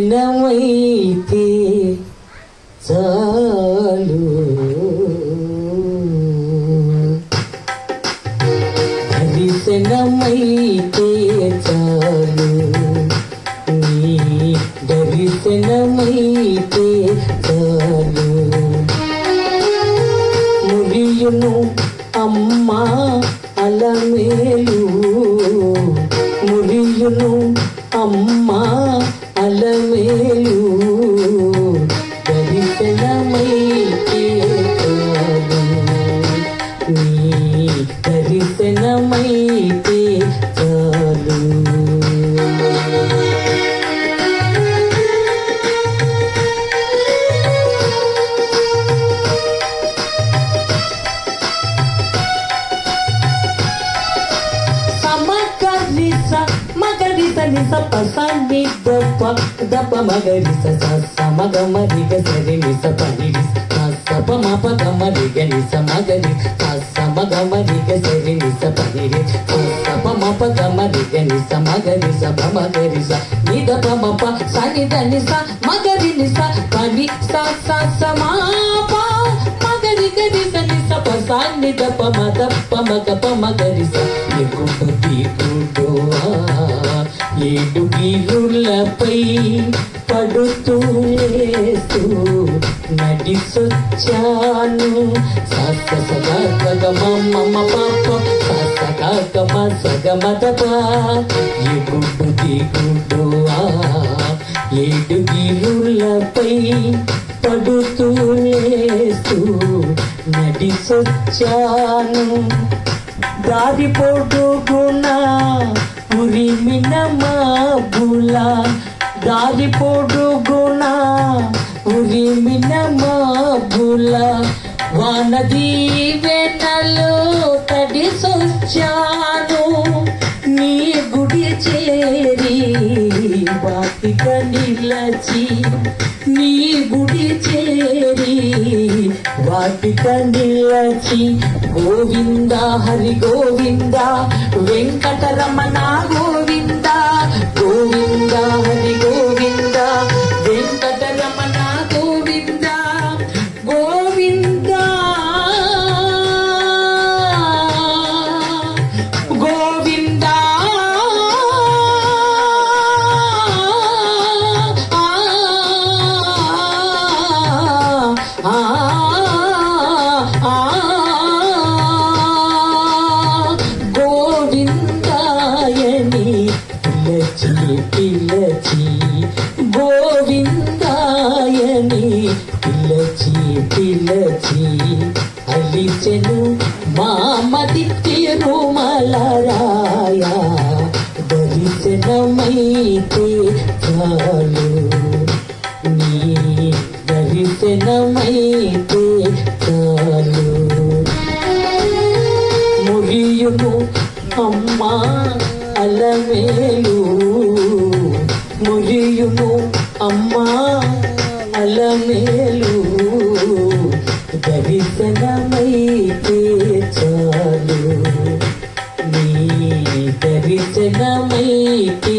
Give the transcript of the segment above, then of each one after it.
దర్శనమైతే చాలు దర్శనమైతే చాలు నీ దర్శనమైతే చాలు మురియును అమ్మా అలమేలు మురియును అమ్మా అలమేలు దర్శనమైతే చాలు నీ దర్శనమైతే చాలు నిస పసాని దప్ప దప్ప మగరిస సస మగ మరిగ సరి నిస పరిరి సస పమ పగ మరిగ నిస మగరి సస మగ మరిగ సరి నిస పరిరి సస పమ పగ మరిగ నిస మగరి స పమ గరి స నిద పమ ప సని ద నిస మగరి నిస పని స స స మా ప మగరి గరి స నిస పసాని ద పమ ద పమ గ పమ గరి స ఎగుపతి గుడోవా ఏడు గిరులపై పడుతూ లేస్తూ నడిసొచ్చాను సగ మమ్మ పాప సగమ సగమదప ఎగుడు దిగుడు ఏడు గిరులపై పడుతూ లేస్తూ నడిసొచ్చాను దారి పొడుగున ఉరిమిన మాబుల దారి పొడుగున ఉరిమిన మాబుల వాన దీవెనలో తడిసొచ్చాను నీ గుడి చేరి వాటిక నిలచి నీ గుడి చేరి వాటిక నిలచి గోవింద హరి గోవింద వెంకటరమణ గోవింద గోవింద హరి గోవింద వెంకటరమణ గోవింద గోవింద గోవింద పిలచి గోవిందాయని పిలచి పిలచి అలిచెను మామది తిరుమలరాయ దర్శనమైతే చాలు నీ దర్శనమైతే చాలు మురియును అమ్మా అలమేలు మురియును అమ్మా అలమేలు దర్శనమైతే చాలు నీ దర్శనమైతే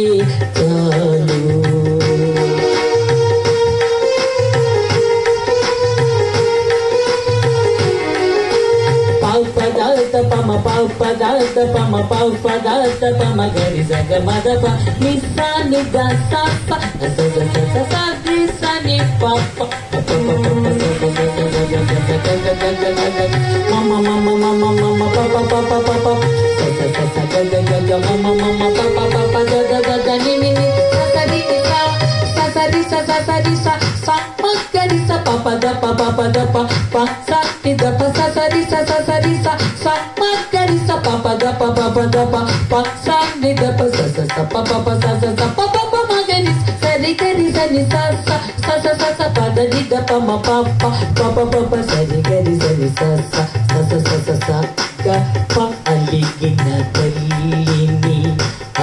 చాలు పమ పదార్థ పమ పదార్థ పమ గరి సగ మదప నిస్సా నిద సప సని పప మమ మమ మమ మమ పప పప పప మమ మమ పప పప గగ ని ని సరి సరి సరి సరి స పప ద పప ద ప ప సరి ద ప సరి సరి స గరి స పప ద పప ద ప ప సరి ద ప స పప ప స పప ప మ గరి సరి గరి సని స ప ద ని ద ప మ ప ప ప సరి గరి సని స గ ప అలిగిన తల్లిని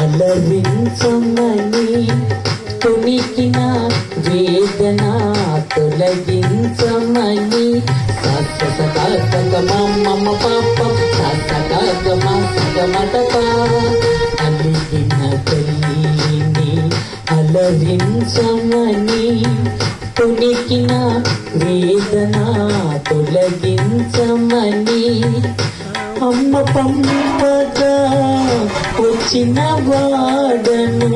అలరించమని తొలికిన వేదన తొలగించమని మమ్మ పాప అలిగిన తల్లిని అల ఆదరించమని తొలికిన వేదన తొలగించమని అమ్మ పంపగా వచ్చిన వాడను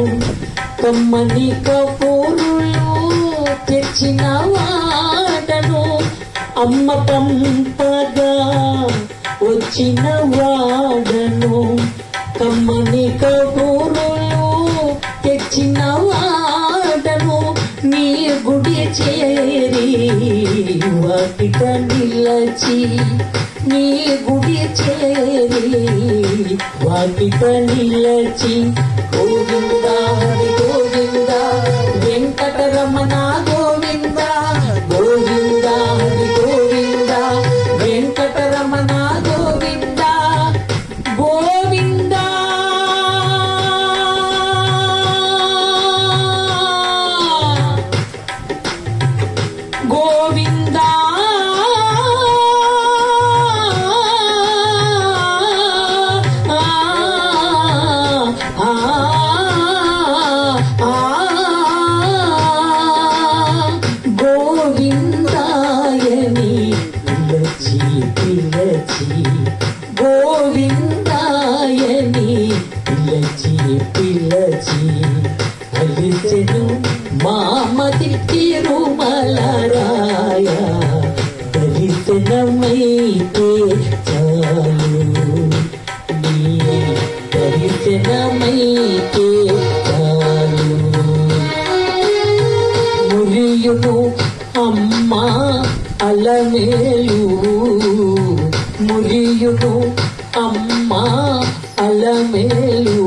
కమ్మని కబూరులు తెచ్చిన వాడను అమ్మ పంపగా వచ్చిన వాడను కమ్మని కబూరులు తెచ్చిన వాడను నీ గుడి చేరి వాకిట నిలచి నీ గుడి చేరి వాకిట నిలచి గోవింద హరి గోవింద వెంకటరమణ గోవింద గోవింద హరి గోవింద వెంకటరమణ గోవింద గోవింద గోవింద గోవిందాయని పిలచి పిలచి గోవిందాయని పిలచి పిలచి అలిసెను మామది తిరుమలరాయ దర్శనమైతే చాలు నీ దర్శనమైతే చాలు మురియును అమ్మా అలమేలు మురియును అమ్మా అలమేలు